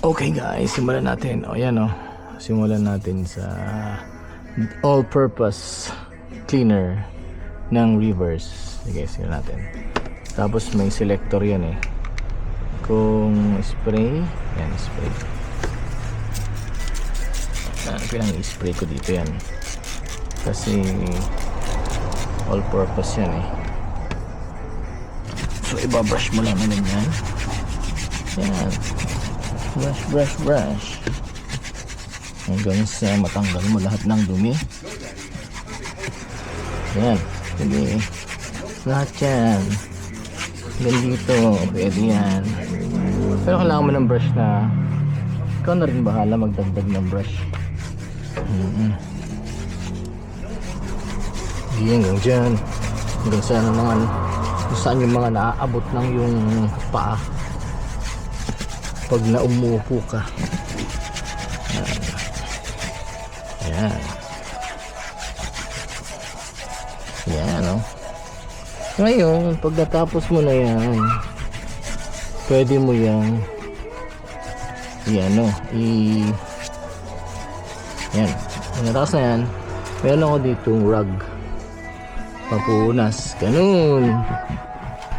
Okay guys, simulan natin. O yan o. Simulan natin sa all-purpose cleaner ng Reverse. Okay, simulan natin. Tapos may selector yan eh. Kung spray, yan spray. Pinang i-spray ko dito yan. Kasi all-purpose yan eh. So ibabrush mo lang naman yan. Yan. Brush hanggang sa matanggal mo lahat ng dumi. Yan, hindi lahat yan ganito, pwede yan. Pero kailangan mo ng brush na ikaw na rin bahala magdagdag ng brush. Hindi hanggang dyan, hanggang sa naman kung saan yung mga naaabot ng yung paa pag naumupo ka. Yan. Yan o. Ngayon, pag natapos mo na yan, pwede mo yan yan. Pag natapos na yan, meron ako ditong rug papunas. Ganun.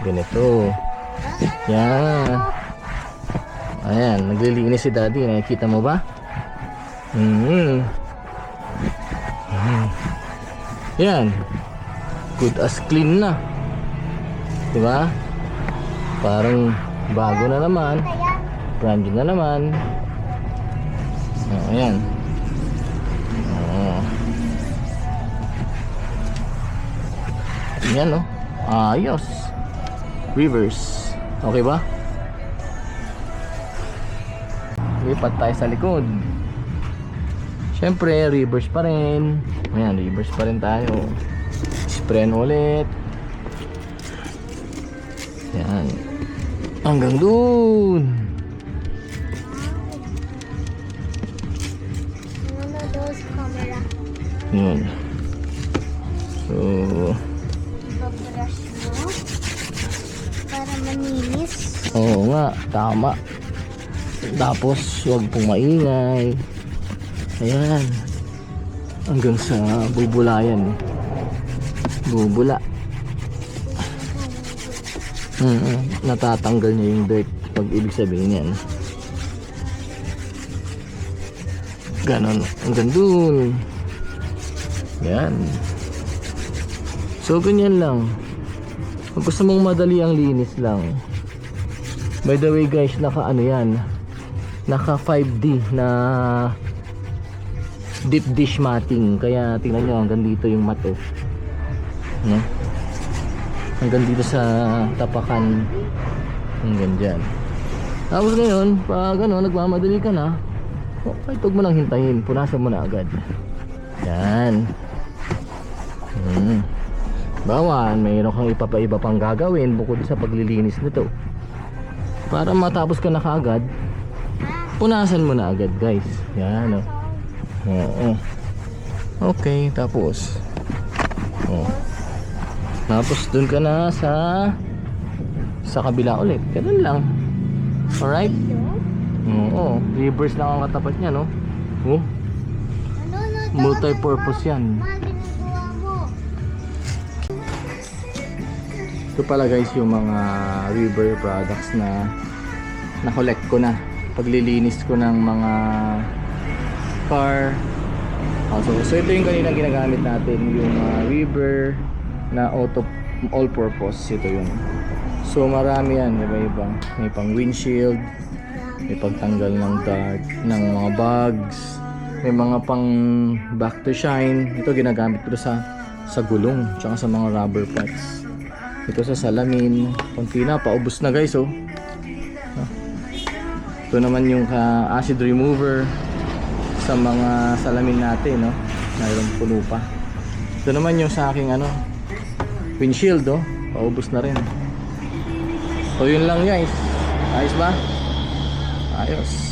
Ganito. Yan. Ayan, naglilinis si daddy. Nakikita mo ba? Yan. Good as clean na. Diba? Parang bago na naman. Brand new na naman. Ayan. Yan o. Ayos. Reverse. Okay ba? Lipat tayo sa likod. Siyempre, reverse pa rin. Ayan, reverse pa rin tayo. Sprayan ulit. Yan. Hanggang dun. Yan. So, babrush mo para maninis. oo nga, tama. Tapos huwag pong maingay. Ayan. Hanggang sa bubulayan. Bubula. Natatanggal niya yung dirt. Pag ibig sabihin yan. Ganon. Hanggang dun. Yan. So ganyan lang. Kung gusto mong madali ang linis lang. By the way guys, naka ano yan, naka 5D na deep dish matting. Kaya tingnan nyo, hanggang dito yung mat oh. No? Hanggang dito sa tapakan. Hanggang dyan. Tapos ngayon, pag ano, nagmamadali ka na, kahit huwag mo nang hintayin, punasan mo na agad. Yan. Bawan, mayroon kang ipapaiba pang gagawin bukod sa paglilinis nito. Para matapos ka na kaagad, punasan mo na agad guys. Yan o. Okay, tapos tapos dun ka na sa kabila ulit. Ganun lang. Alright? Oo, reverse lang ang katapat niya, no? Multi-purpose yan. Ito pala guys yung mga Reverse products na na-collect ko na paglilinis ko ng mga car. So ito yung kanina ginagamit natin, yung Reverse na all-purpose. Ito yun. So marami yan, iba-iba. May pang windshield, may pagtanggal ng dirt, ng mga bugs, may mga pang back to shine. Ito ginagamit ko sa gulong, tsaka sa mga rubber parts. Ito sa salamin. Konti na, paubos na guys oh. Ito naman yung acid remover sa mga salamin natin, no? Mayroong puno pa. Ito naman yung sa aking windshield oh. Paubos na rin. So yun lang guys. Ayos ba? Ayos.